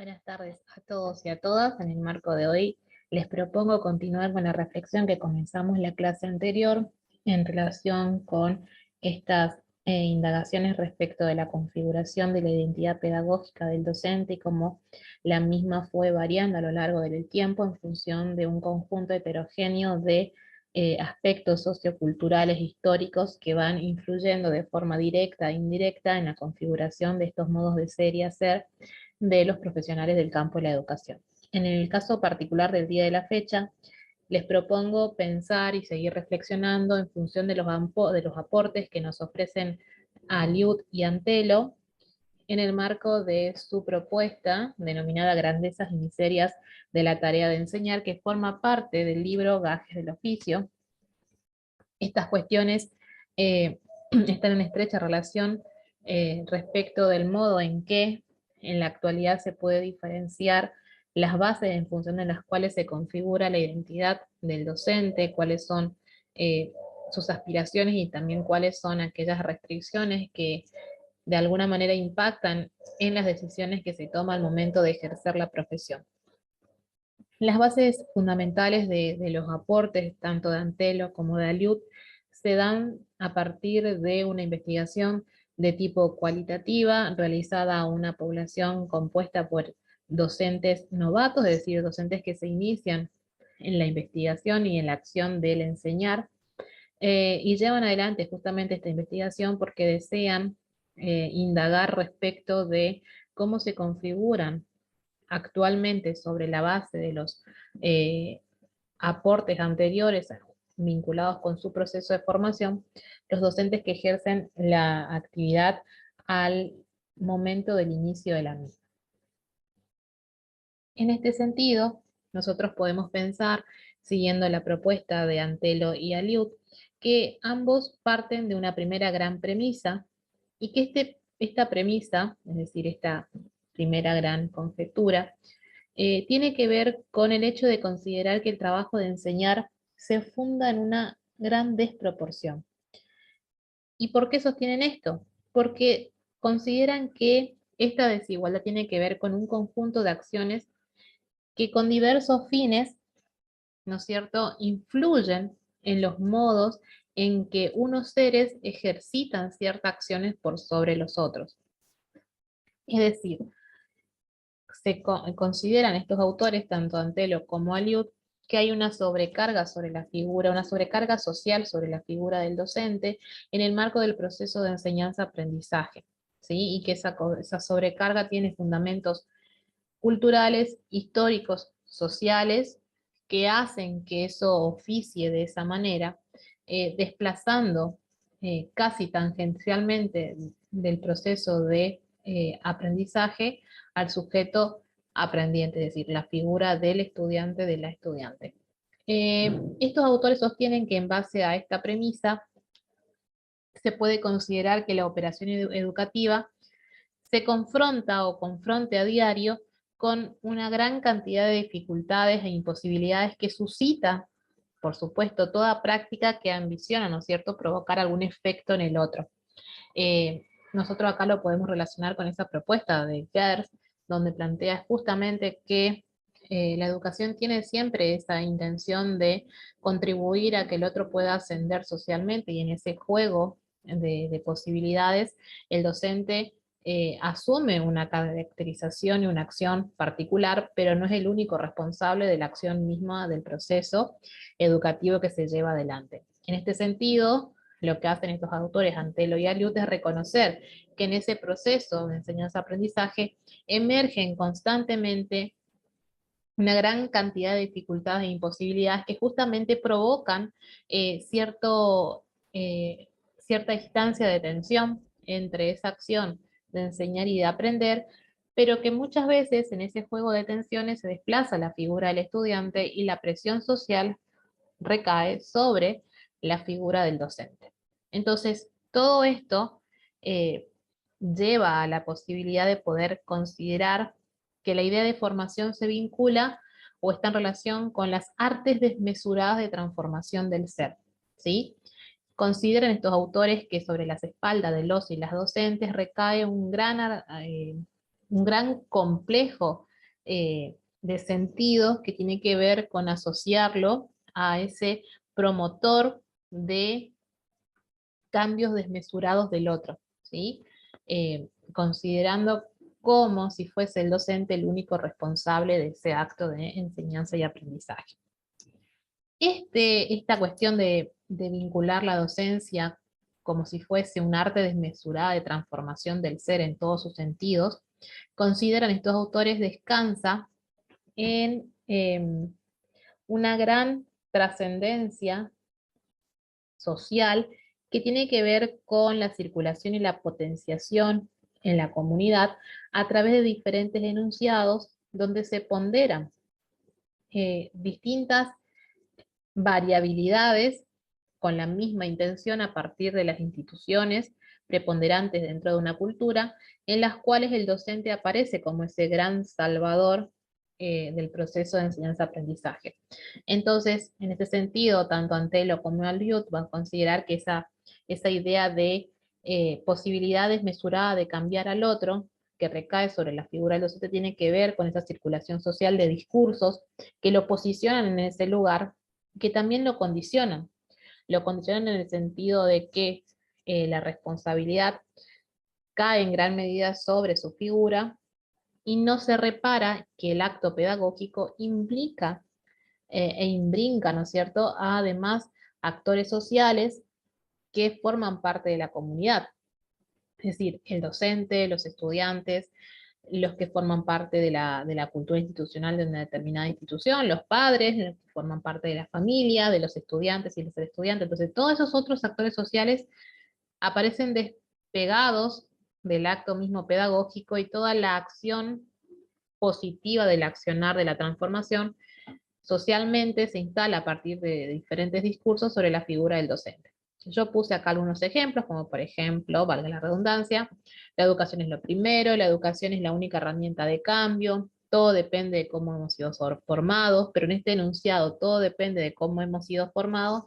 Buenas tardes a todos y a todas. En el marco de hoy les propongo continuar con la reflexión que comenzamos la clase anterior en relación con estas indagaciones respecto de la configuración de la identidad pedagógica del docente y cómo la misma fue variando a lo largo del tiempo en función de un conjunto heterogéneo de aspectos socioculturales históricos que van influyendo de forma directa e indirecta en la configuración de estos modos de ser y hacer de los profesionales del campo de la educación. En el caso particular del día de la fecha, les propongo pensar y seguir reflexionando en función de los aportes que nos ofrecen Aliud y Antelo en el marco de su propuesta denominada Grandezas y Miserias de la Tarea de Enseñar, que forma parte del libro Gajes del Oficio. Estas cuestiones están en estrecha relación respecto del modo en que en la actualidad se puede diferenciar las bases en función de las cuales se configura la identidad del docente, cuáles son sus aspiraciones y también cuáles son aquellas restricciones que de alguna manera impactan en las decisiones que se toman al momento de ejercer la profesión. Las bases fundamentales de los aportes, tanto de Antelo como de Aliud, se dan a partir de una investigación de tipo cualitativa realizada a una población compuesta por docentes novatos, es decir, docentes que se inician en la investigación y en la acción del enseñar, y llevan adelante justamente esta investigación porque desean indagar respecto de cómo se configuran actualmente sobre la base de los eh, aportes anteriores vinculados con su proceso de formación, los docentes que ejercen la actividad al momento del inicio de la misma. En este sentido, nosotros podemos pensar, siguiendo la propuesta de Antelo y Aliud, que ambos parten de una primera gran premisa y que esta premisa, es decir, esta primera gran conjetura, tiene que ver con el hecho de considerar que el trabajo de enseñar se funda en una gran desproporción. ¿Y por qué sostienen esto? Porque consideran que esta desigualdad tiene que ver con un conjunto de acciones que con diversos fines, ¿no es cierto?, influyen en los modos en que unos seres ejercitan ciertas acciones por sobre los otros. Es decir, consideran estos autores, tanto Antelo como Aliud, que hay una sobrecarga sobre la figura, una sobrecarga social sobre la figura del docente en el marco del proceso de enseñanza-aprendizaje, ¿sí? Y que esa sobrecarga tiene fundamentos culturales, históricos, sociales, que hacen que eso oficie de esa manera, desplazando casi tangencialmente del proceso de aprendizaje al sujeto aprendiente, es decir, la figura del estudiante, de la estudiante. Estos autores sostienen que en base a esta premisa se puede considerar que la operación educativa se confronta o confronte a diario con una gran cantidad de dificultades e imposibilidades que suscita, por supuesto, toda práctica que ambiciona, ¿no es cierto?, provocar algún efecto en el otro. Nosotros acá lo podemos relacionar con esa propuesta de Gers, donde plantea justamente que la educación tiene siempre esa intención de contribuir a que el otro pueda ascender socialmente y en ese juego de posibilidades, el docente asume una caracterización y una acción particular, pero no es el único responsable de la acción misma del proceso educativo que se lleva adelante. En este sentido, lo que hacen estos autores, Antelo y Aliud, es reconocer que en ese proceso de enseñanza-aprendizaje emergen constantemente una gran cantidad de dificultades e imposibilidades que justamente provocan cierto, cierta instancia de tensión entre esa acción de enseñar y de aprender, pero que muchas veces en ese juego de tensiones se desplaza la figura del estudiante y la presión social recae sobre la figura del docente. Entonces, todo esto eh, lleva a la posibilidad de poder considerar que la idea de formación se vincula o está en relación con las artes desmesuradas de transformación del ser, ¿sí? Consideran estos autores que sobre las espaldas de los y las docentes recae un gran complejo de sentido que tiene que ver con asociarlo a ese promotor de cambios desmesurados del otro, ¿sí? Considerando como si fuese el docente el único responsable de ese acto de enseñanza y aprendizaje. Esta cuestión de vincular la docencia como si fuese un arte desmesurada de transformación del ser en todos sus sentidos, consideran estos autores descansa en una gran trascendencia social que tiene que ver con la circulación y la potenciación en la comunidad a través de diferentes enunciados donde se ponderan distintas variabilidades con la misma intención a partir de las instituciones preponderantes dentro de una cultura, en las cuales el docente aparece como ese gran salvador del proceso de enseñanza-aprendizaje. Entonces, en este sentido, tanto Antelo como Aliut van a considerar que esa idea de posibilidad desmesurada de cambiar al otro, que recae sobre la figura del docente, tiene que ver con esa circulación social de discursos que lo posicionan en ese lugar, que también lo condicionan. Lo condicionan en el sentido de que la responsabilidad cae en gran medida sobre su figura y no se repara que el acto pedagógico implica e imbrinca, ¿no es cierto?, a, además, actores sociales que forman parte de la comunidad. Es decir, el docente, los estudiantes, los que forman parte de la cultura institucional de una determinada institución, los padres, los que forman parte de la familia, de los estudiantes y los estudiantes. Entonces, todos esos otros actores sociales aparecen despegados del acto mismo pedagógico y toda la acción positiva del accionar de la transformación socialmente se instala a partir de diferentes discursos sobre la figura del docente. Yo puse acá algunos ejemplos, como por ejemplo, valga la redundancia, la educación es lo primero, la educación es la única herramienta de cambio, todo depende de cómo hemos sido formados, pero en este enunciado, todo depende de cómo hemos sido formados,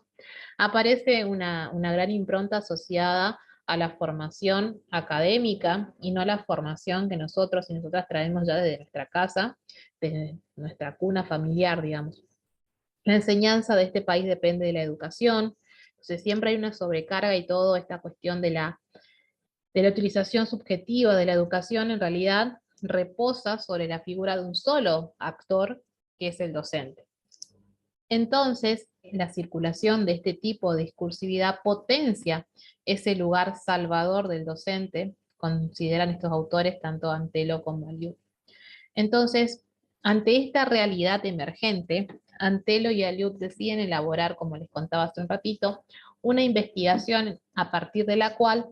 aparece una gran impronta asociada a la formación académica y no a la formación que nosotros y nosotras traemos ya desde nuestra casa, desde nuestra cuna familiar, digamos. La enseñanza de este país depende de la educación, entonces siempre hay una sobrecarga y toda esta cuestión de la utilización subjetiva de la educación en realidad reposa sobre la figura de un solo actor, que es el docente. Entonces, la circulación de este tipo de discursividad potencia ese lugar salvador del docente, consideran estos autores, tanto Antelo como Aliut. Entonces, ante esta realidad emergente, Antelo y Aliut deciden elaborar, como les contaba hace un ratito, una investigación a partir de la cual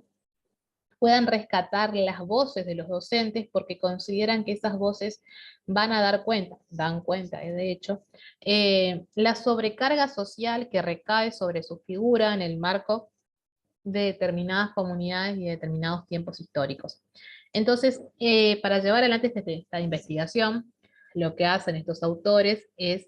puedan rescatar las voces de los docentes porque consideran que esas voces van a dar cuenta, dan cuenta de hecho, la sobrecarga social que recae sobre su figura en el marco de determinadas comunidades y de determinados tiempos históricos. Entonces, para llevar adelante esta investigación, lo que hacen estos autores es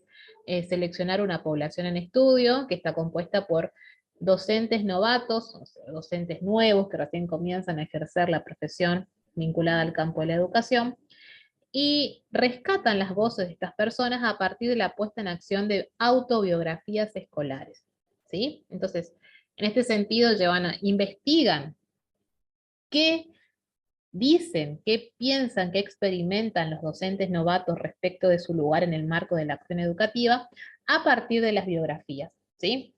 seleccionar una población en estudio que está compuesta por docentes novatos, o sea, docentes nuevos que recién comienzan a ejercer la profesión vinculada al campo de la educación, y rescatan las voces de estas personas a partir de la puesta en acción de autobiografías escolares, ¿sí? Entonces, en este sentido, investigan qué dicen, qué piensan, qué experimentan los docentes novatos respecto de su lugar en el marco de la acción educativa a partir de las biografías, ¿sí?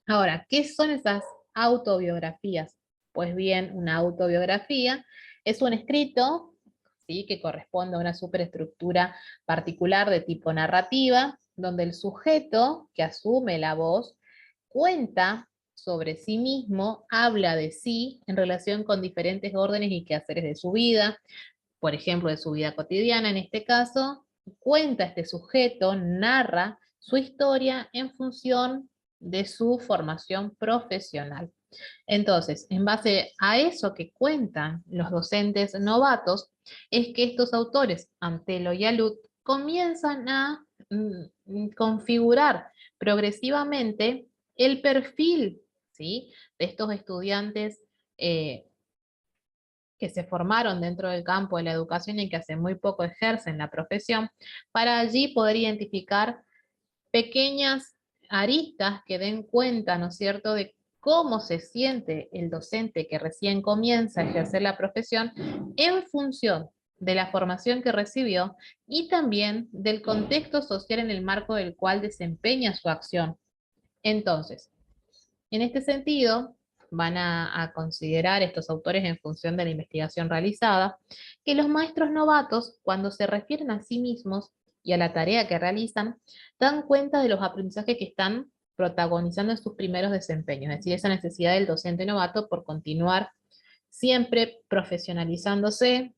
Ahora, ¿qué son esas autobiografías? Pues bien, una autobiografía es un escrito, ¿sí?, que corresponde a una superestructura particular de tipo narrativa, donde el sujeto que asume la voz cuenta sobre sí mismo, habla de sí en relación con diferentes órdenes y quehaceres de su vida, por ejemplo, de su vida cotidiana en este caso, cuenta este sujeto, narra su historia en función de su formación profesional. Entonces, en base a eso que cuentan los docentes novatos, es que estos autores, Antelo y Aliut, comienzan a configurar progresivamente el perfil, ¿sí?, de estos estudiantes que se formaron dentro del campo de la educación y que hace muy poco ejercen la profesión, para allí poder identificar pequeñas aristas que den cuenta, ¿no es cierto?, de cómo se siente el docente que recién comienza a ejercer la profesión en función de la formación que recibió y también del contexto social en el marco del cual desempeña su acción. Entonces, en este sentido, van a considerar estos autores en función de la investigación realizada, que los maestros novatos, cuando se refieren a sí mismos y a la tarea que realizan, dan cuenta de los aprendizajes que están protagonizando en sus primeros desempeños, es decir, esa necesidad del docente novato por continuar siempre profesionalizándose,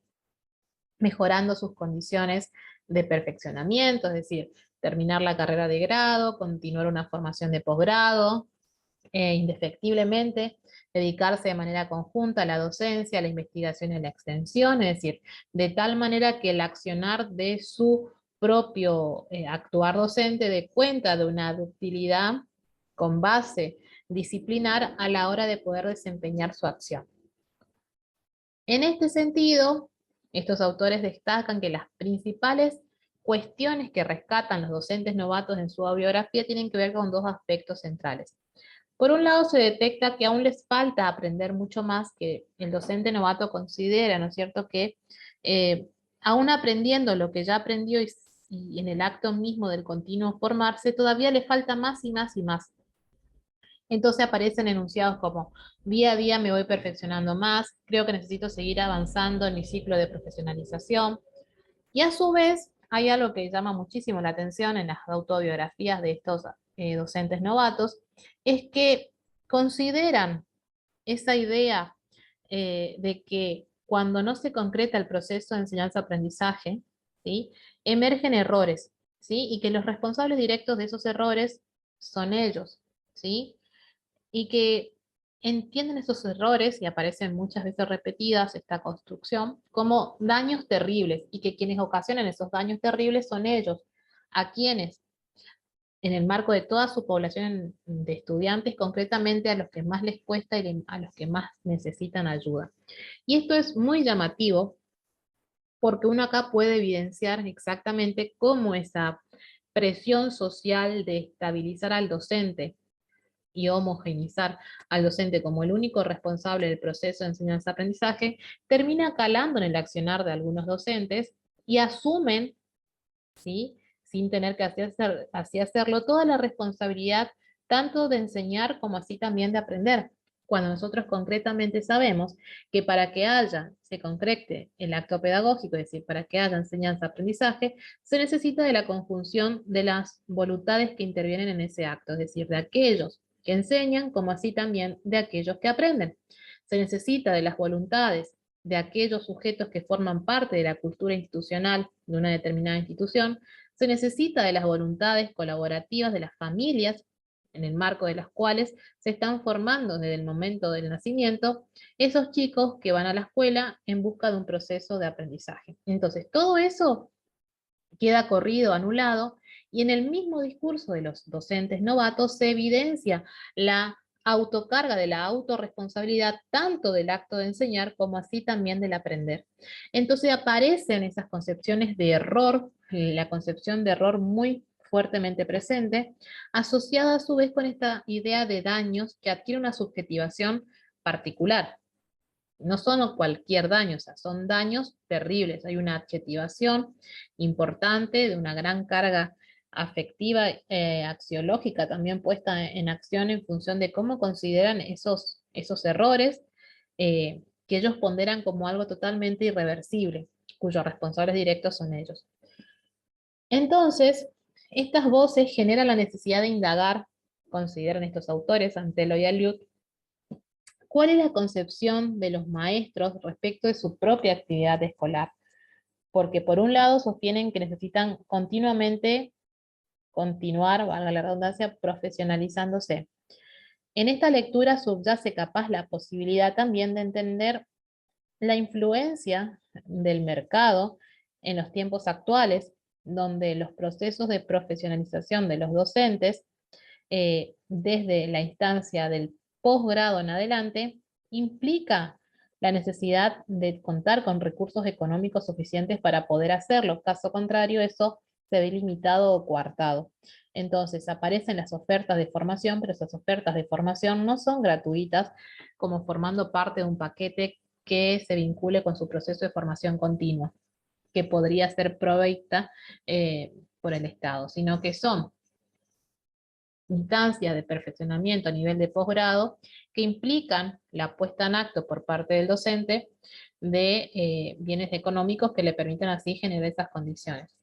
mejorando sus condiciones de perfeccionamiento, es decir, terminar la carrera de grado, continuar una formación de posgrado, indefectiblemente, dedicarse de manera conjunta a la docencia, a la investigación y a la extensión, es decir, de tal manera que el accionar de su propio actuar docente dé cuenta de una ductilidad con base disciplinar a la hora de poder desempeñar su acción. En este sentido, estos autores destacan que las principales cuestiones que rescatan los docentes novatos en su biografía tienen que ver con dos aspectos centrales. Por un lado, se detecta que aún les falta aprender mucho más, que el docente novato considera, ¿no es cierto?, que aún aprendiendo lo que ya aprendió y en el acto mismo del continuo formarse, todavía le falta más y más y más. Entonces aparecen enunciados como, día a día me voy perfeccionando más, creo que necesito seguir avanzando en mi ciclo de profesionalización. Y a su vez, hay algo que llama muchísimo la atención en las autobiografías de estos docentes novatos, es que consideran esa idea de que cuando no se concreta el proceso de enseñanza-aprendizaje, ¿sí?, emergen errores, ¿sí?, y que los responsables directos de esos errores son ellos, ¿sí?, y que entienden esos errores, y aparecen muchas veces repetidas esta construcción, como daños terribles, y que quienes ocasionan esos daños terribles son ellos, a quienes, en el marco de toda su población de estudiantes, concretamente a los que más les cuesta y a los que más necesitan ayuda. Y esto es muy llamativo, porque uno acá puede evidenciar exactamente cómo esa presión social de estabilizar al docente y homogeneizar al docente como el único responsable del proceso de enseñanza-aprendizaje, termina calando en el accionar de algunos docentes y asumen, ¿sí?, sin tener que así hacerlo, toda la responsabilidad tanto de enseñar como así también de aprender. Cuando nosotros concretamente sabemos que para que se concrete el acto pedagógico, es decir, para que haya enseñanza-aprendizaje, se necesita de la conjunción de las voluntades que intervienen en ese acto, es decir, de aquellos que enseñan, como así también de aquellos que aprenden. Se necesita de las voluntades de aquellos sujetos que forman parte de la cultura institucional de una determinada institución, se necesita de las voluntades colaborativas de las familias, en el marco de las cuales se están formando desde el momento del nacimiento esos chicos que van a la escuela en busca de un proceso de aprendizaje. Entonces, todo eso queda corrido, anulado, y en el mismo discurso de los docentes novatos se evidencia la autocarga de la autorresponsabilidad tanto del acto de enseñar como así también del aprender. Entonces aparecen esas concepciones de error, la concepción de error muy fuertemente presente, asociada a su vez con esta idea de daños que adquiere una subjetivación particular. No son cualquier daño, o sea, son daños terribles. Hay una adjetivación importante de una gran carga afectiva, axiológica también puesta en acción en función de cómo consideran esos errores que ellos ponderan como algo totalmente irreversible, cuyos responsables directos son ellos. Entonces, estas voces generan la necesidad de indagar, consideran estos autores, Antelo y Aliut, ¿cuál es la concepción de los maestros respecto de su propia actividad escolar? Porque por un lado sostienen que necesitan continuamente continuar, valga la redundancia, profesionalizándose. En esta lectura subyace capaz la posibilidad también de entender la influencia del mercado en los tiempos actuales, donde los procesos de profesionalización de los docentes, desde la instancia del posgrado en adelante, implica la necesidad de contar con recursos económicos suficientes para poder hacerlo. Caso contrario, eso se ve limitado o coartado. Entonces aparecen las ofertas de formación, pero esas ofertas de formación no son gratuitas, como formando parte de un paquete que se vincule con su proceso de formación continua, que podría ser proveída por el Estado, sino que son instancias de perfeccionamiento a nivel de posgrado que implican la puesta en acto por parte del docente de bienes económicos que le permitan así generar esas condiciones.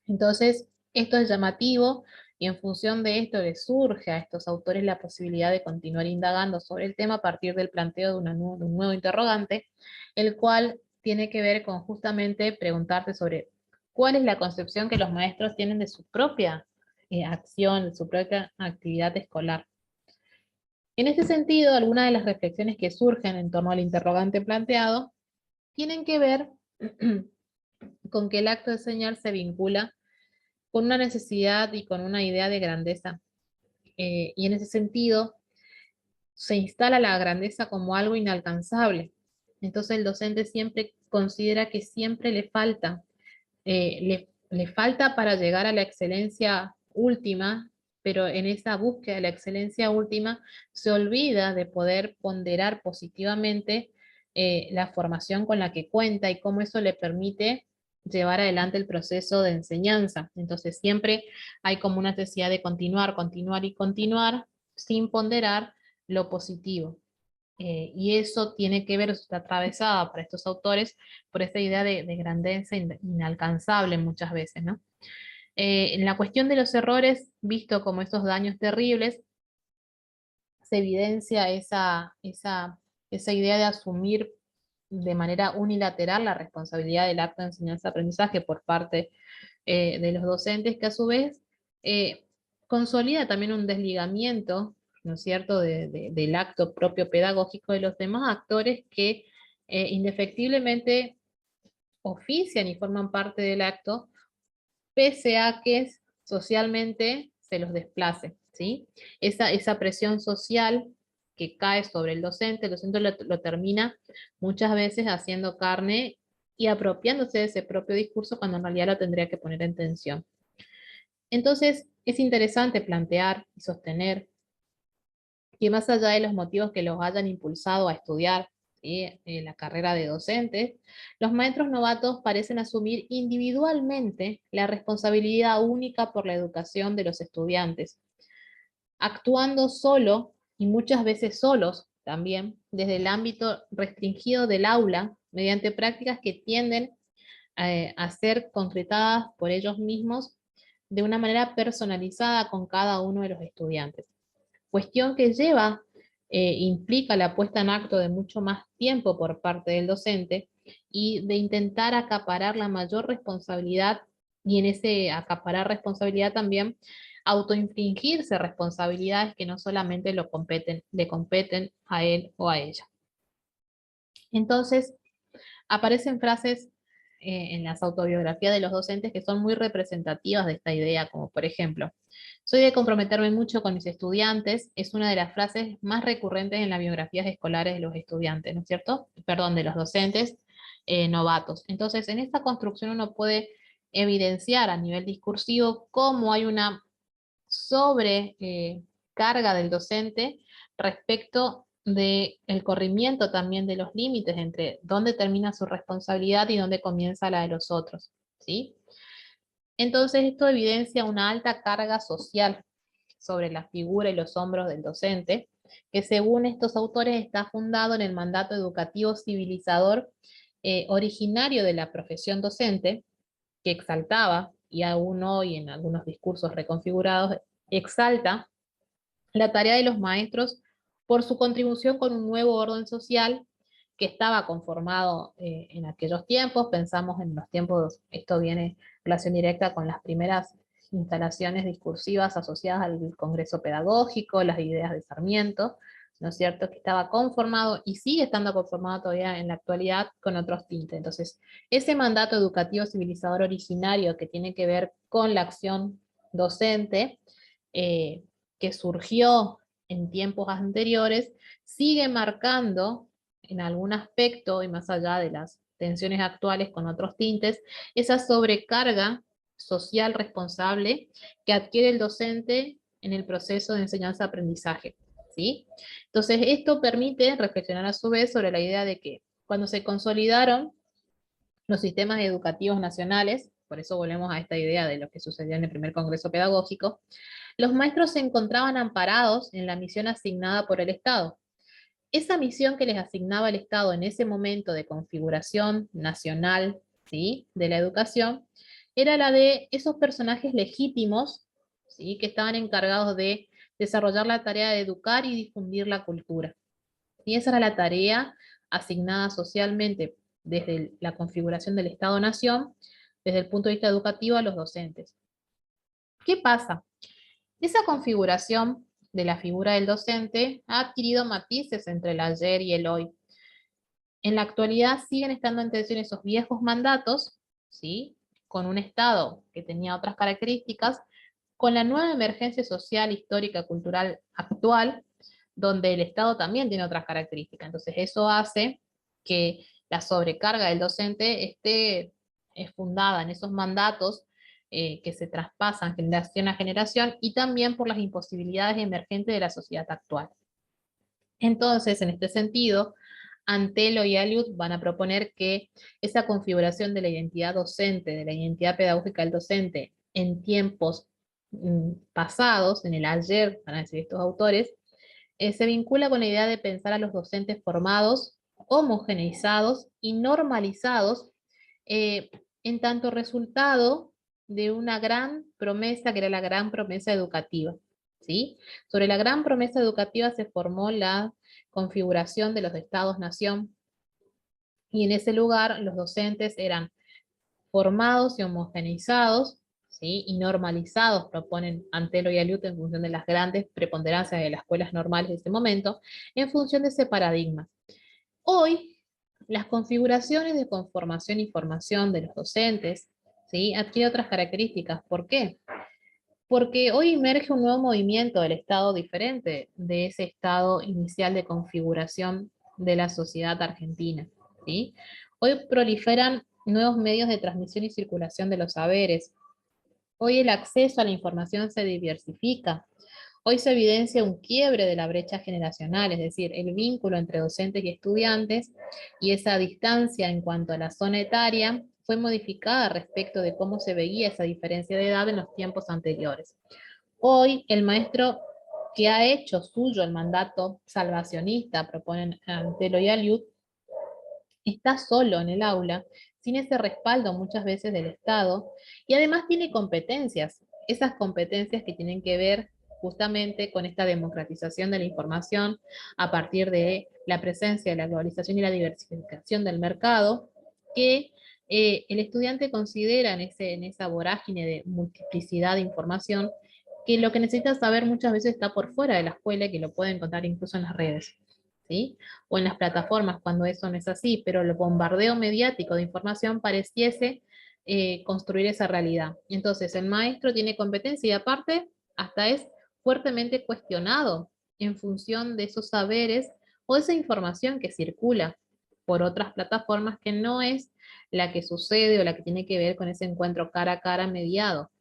Entonces, esto es llamativo y en función de esto les surge a estos autores la posibilidad de continuar indagando sobre el tema a partir del planteo de un nuevo interrogante, el cual tiene que ver con justamente preguntarte sobre cuál es la concepción que los maestros tienen de su propia acción, de su propia actividad escolar. En ese sentido, algunas de las reflexiones que surgen en torno al interrogante planteado tienen que ver con que el acto de enseñar se vincula con una necesidad y con una idea de grandeza. Y en ese sentido, se instala la grandeza como algo inalcanzable. Entonces el docente siempre considera que siempre le falta, le falta para llegar a la excelencia última, pero en esa búsqueda de la excelencia última se olvida de poder ponderar positivamente la formación con la que cuenta y cómo eso le permite llevar adelante el proceso de enseñanza. Entonces siempre hay como una necesidad de continuar, continuar y continuar sin ponderar lo positivo. Y eso tiene que ver, está atravesada para estos autores por esta idea de grandeza inalcanzable muchas veces, ¿no? En la cuestión de los errores, visto como estos daños terribles, se evidencia esa idea de asumir de manera unilateral la responsabilidad del acto de enseñanza-aprendizaje por parte de los docentes, que a su vez consolida también un desligamiento, ¿no es cierto?, del acto propio pedagógico de los demás actores que indefectiblemente ofician y forman parte del acto, pese a que socialmente se los desplace, ¿sí? Esa presión social que cae sobre el docente lo termina muchas veces haciendo carne y apropiándose de ese propio discurso cuando en realidad lo tendría que poner en tensión. Entonces, es interesante plantear y sostener que más allá de los motivos que los hayan impulsado a estudiar, ¿sí?, la carrera de docentes, los maestros novatos parecen asumir individualmente la responsabilidad única por la educación de los estudiantes, actuando solo y muchas veces solos también desde el ámbito restringido del aula mediante prácticas que tienden a ser concretadas por ellos mismos de una manera personalizada con cada uno de los estudiantes. Cuestión que implica la puesta en acto de mucho más tiempo por parte del docente y de intentar acaparar la mayor responsabilidad y en ese acaparar responsabilidad también autoinfligirse responsabilidades que no solamente le competen a él o a ella. Entonces, aparecen frases en las autobiografías de los docentes que son muy representativas de esta idea, como por ejemplo, soy de comprometerme mucho con mis estudiantes, es una de las frases más recurrentes en las biografías escolares de los estudiantes, ¿no es cierto? Perdón, de los docentes novatos. Entonces, en esta construcción uno puede evidenciar a nivel discursivo cómo hay una sobrecarga del docente respecto del corrimiento también de los límites entre dónde termina su responsabilidad y dónde comienza la de los otros, ¿sí? Entonces esto evidencia una alta carga social sobre la figura y los hombros del docente, que según estos autores está fundado en el mandato educativo civilizador originario de la profesión docente, que exaltaba, y aún hoy en algunos discursos reconfigurados, exalta la tarea de los maestros por su contribución con un nuevo orden social que estaba conformado en aquellos tiempos. Pensamos en los tiempos, esto viene en relación directa con las primeras instalaciones discursivas asociadas al Congreso Pedagógico, las ideas de Sarmiento, ¿no es cierto?, que estaba conformado y sigue estando conformado todavía en la actualidad con otros tintes. Entonces, ese mandato educativo civilizador originario que tiene que ver con la acción docente, que surgió en tiempos anteriores, sigue marcando en algún aspecto, y más allá de las tensiones actuales con otros tintes, esa sobrecarga social responsable que adquiere el docente en el proceso de enseñanza-aprendizaje, ¿sí? Entonces, esto permite reflexionar a su vez sobre la idea de que cuando se consolidaron los sistemas educativos nacionales, por eso volvemos a esta idea de lo que sucedió en el primer Congreso Pedagógico, los maestros se encontraban amparados en la misión asignada por el Estado. Esa misión que les asignaba el Estado en ese momento de configuración nacional, ¿sí?, de la educación, era la de esos personajes legítimos, ¿sí?, que estaban encargados de desarrollar la tarea de educar y difundir la cultura. Y esa era la tarea asignada socialmente desde la configuración del Estado-Nación, desde el punto de vista educativo a los docentes. ¿Qué pasa? Esa configuración de la figura del docente ha adquirido matices entre el ayer y el hoy. En la actualidad siguen estando en tensión esos viejos mandatos, ¿sí?, con un Estado que tenía otras características, con la nueva emergencia social, histórica, cultural actual, donde el Estado también tiene otras características. Entonces eso hace que la sobrecarga del docente esté fundada en esos mandatos que se traspasan generación a generación y también por las imposibilidades emergentes de la sociedad actual. Entonces, en este sentido, Antelo y Aliud van a proponer que esa configuración de la identidad docente, de la identidad pedagógica del docente en tiempos pasados, en el ayer, van a decir estos autores, se vincula con la idea de pensar a los docentes formados, homogeneizados y normalizados en tanto resultado de una gran promesa que era la gran promesa educativa, ¿sí? Sobre la gran promesa educativa se formó la configuración de los estados-nación y en ese lugar los docentes eran formados y homogeneizados, ¿sí?, y normalizados, proponen Antelo y Aliut en función de las grandes preponderancias de las escuelas normales de ese momento, en función de ese paradigma. Hoy, las configuraciones de conformación y formación de los docentes, ¿sí?, adquieren otras características. ¿Por qué? Porque hoy emerge un nuevo movimiento del Estado diferente de ese estado inicial de configuración de la sociedad argentina, ¿sí? Hoy proliferan nuevos medios de transmisión y circulación de los saberes. Hoy el acceso a la información se diversifica. Hoy se evidencia un quiebre de la brecha generacional, es decir, el vínculo entre docentes y estudiantes y esa distancia en cuanto a la zona etaria fue modificada respecto de cómo se veía esa diferencia de edad en los tiempos anteriores. Hoy el maestro que ha hecho suyo el mandato salvacionista, proponen Antelo y Aliut, está solo en el aula, sin ese respaldo muchas veces del Estado, y además tiene competencias, esas competencias que tienen que ver justamente con esta democratización de la información a partir de la presencia de la globalización y la diversificación del mercado, que el estudiante considera en esa vorágine de multiplicidad de información que lo que necesita saber muchas veces está por fuera de la escuela y que lo puede encontrar incluso en las redes, ¿sí?, o en las plataformas cuando eso no es así, pero el bombardeo mediático de información pareciese construir esa realidad. Entonces el maestro tiene competencia y aparte hasta es fuertemente cuestionado en función de esos saberes o esa información que circula por otras plataformas que no es la que sucede o la que tiene que ver con ese encuentro cara a cara mediado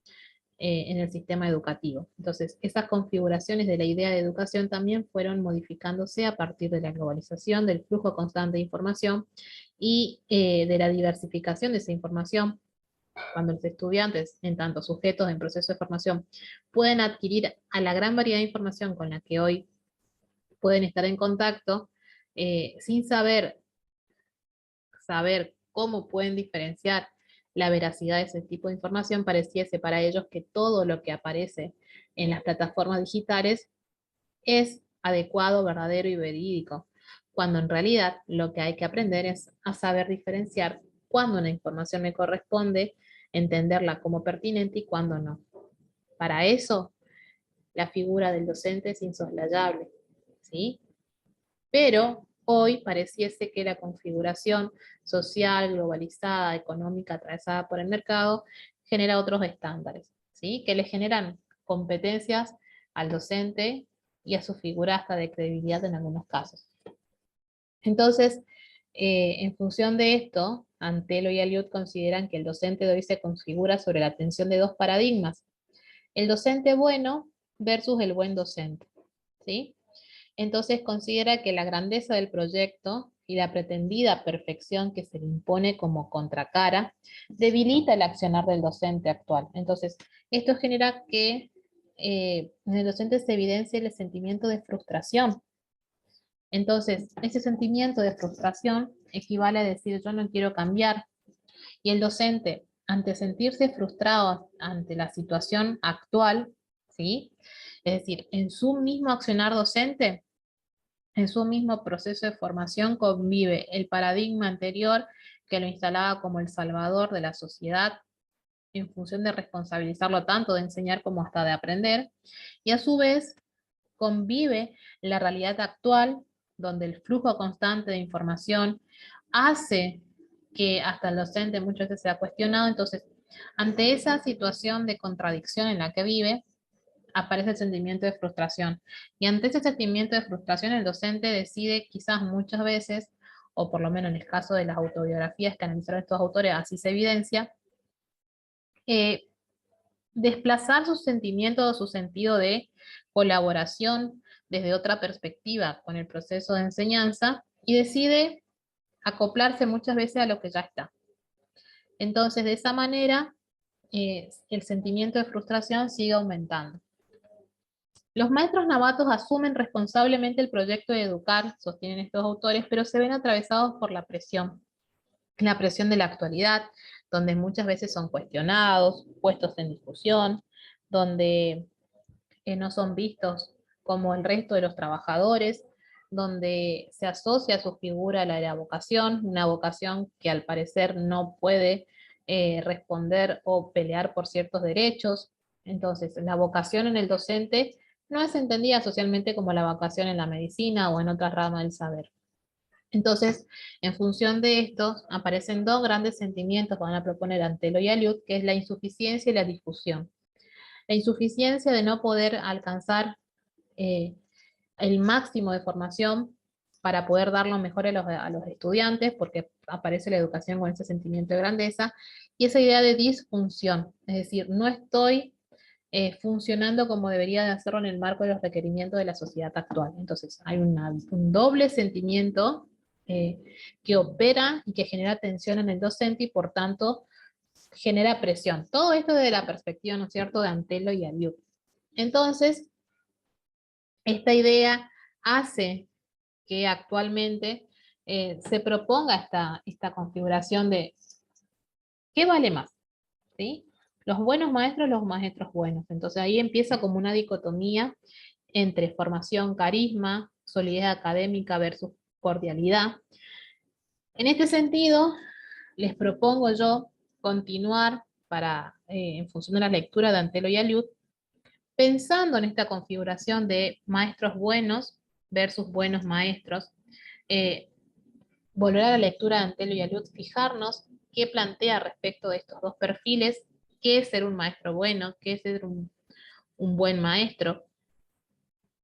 en el sistema educativo. Entonces, esas configuraciones de la idea de educación también fueron modificándose a partir de la globalización, del flujo constante de información y de la diversificación de esa información. Cuando los estudiantes, en tanto sujetos en proceso de formación, pueden adquirir a la gran variedad de información con la que hoy pueden estar en contacto, sin saber cómo pueden diferenciar la veracidad de ese tipo de información, pareciese para ellos que todo lo que aparece en las plataformas digitales es adecuado, verdadero y verídico, cuando en realidad lo que hay que aprender es a saber diferenciar cuándo una información me corresponde, entenderla como pertinente y cuándo no. Para eso, la figura del docente es insoslayable, ¿sí? Pero hoy pareciese que la configuración social, globalizada, económica, atravesada por el mercado, genera otros estándares, ¿sí?, que le generan competencias al docente y a su figura hasta de credibilidad en algunos casos. Entonces, en función de esto, Antelo y Aliut consideran que el docente de hoy se configura sobre la tensión de dos paradigmas: el docente bueno versus el buen docente, ¿sí? Entonces considera que la grandeza del proyecto y la pretendida perfección que se le impone como contracara debilita el accionar del docente actual. Entonces, esto genera que en el docente se evidencie el sentimiento de frustración. Entonces, ese sentimiento de frustración equivale a decir yo no quiero cambiar. Y el docente, ante sentirse frustrado ante la situación actual, ¿sí? Es decir, en su mismo accionar docente, en su mismo proceso de formación convive el paradigma anterior que lo instalaba como el salvador de la sociedad, en función de responsabilizarlo tanto de enseñar como hasta de aprender, y a su vez convive la realidad actual, donde el flujo constante de información hace que hasta el docente muchas veces sea cuestionado. Entonces, ante esa situación de contradicción en la que vive, aparece el sentimiento de frustración. Y ante ese sentimiento de frustración, el docente decide quizás muchas veces, o por lo menos en el caso de las autobiografías que analizaron estos autores, así se evidencia, eh, desplazar su sentimiento o su sentido de colaboración desde otra perspectiva con el proceso de enseñanza y decide acoplarse muchas veces a lo que ya está. Entonces, de esa manera, el sentimiento de frustración sigue aumentando. Los maestros novatos asumen responsablemente el proyecto de educar, sostienen estos autores, pero se ven atravesados por la presión de la actualidad, donde muchas veces son cuestionados, puestos en discusión, donde no son vistos como el resto de los trabajadores, donde se asocia a su figura a la de la vocación, una vocación que al parecer no puede responder o pelear por ciertos derechos. Entonces, la vocación en el docente no es entendida socialmente como la vocación en la medicina o en otras ramas del saber. Entonces, en función de esto, aparecen dos grandes sentimientos que van a proponer Antelo y Aliut, que es la insuficiencia y la difusión. La insuficiencia de no poder alcanzar eh, el máximo de formación para poder dar lo mejor a los estudiantes, porque aparece la educación con ese sentimiento de grandeza, y esa idea de disfunción, es decir, no estoy funcionando como debería de hacerlo en el marco de los requerimientos de la sociedad actual. Entonces, hay un doble sentimiento eh, que opera y que genera tensión en el docente y por tanto genera presión. Todo esto desde la perspectiva, ¿no es cierto?, de Antelo y Aliut. Entonces, esta idea hace que actualmente se proponga esta configuración de ¿qué vale más? ¿Sí? Los buenos maestros, los maestros buenos. Entonces ahí empieza como una dicotomía entre formación, carisma, solidez académica versus cordialidad. En este sentido, les propongo yo continuar en función de la lectura de Antelo y Aliut, pensando en esta configuración de maestros buenos versus buenos maestros, eh, volver a la lectura de Antelo y Aliut, fijarnos qué plantea respecto de estos dos perfiles, qué es ser un maestro bueno, qué es ser un buen maestro.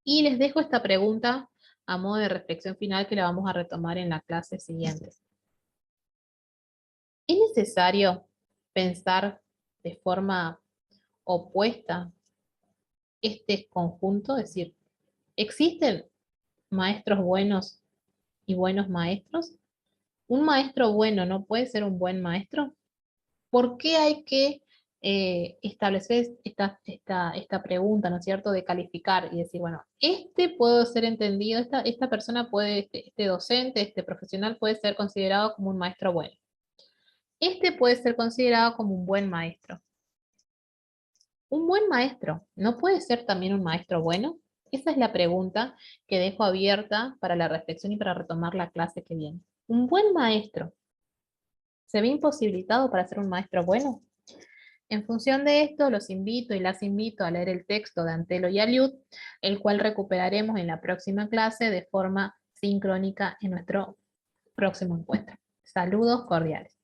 Y les dejo esta pregunta a modo de reflexión final que la vamos a retomar en la clase siguiente. ¿Es necesario pensar de forma opuesta este conjunto? Es decir, ¿existen maestros buenos y buenos maestros? ¿Un maestro bueno no puede ser un buen maestro? ¿Por qué hay que establecer esta pregunta, ¿no es cierto?, de calificar y decir, bueno, este puede ser entendido, esta persona puede, este docente, este profesional puede ser considerado como un maestro bueno. Este puede ser considerado como un buen maestro. ¿Un buen maestro no puede ser también un maestro bueno? Esa es la pregunta que dejo abierta para la reflexión y para retomar la clase que viene. ¿Un buen maestro se ve imposibilitado para ser un maestro bueno? En función de esto, los invito y las invito a leer el texto de Antelo y Aliut, el cual recuperaremos en la próxima clase de forma sincrónica en nuestro próximo encuentro. Saludos cordiales.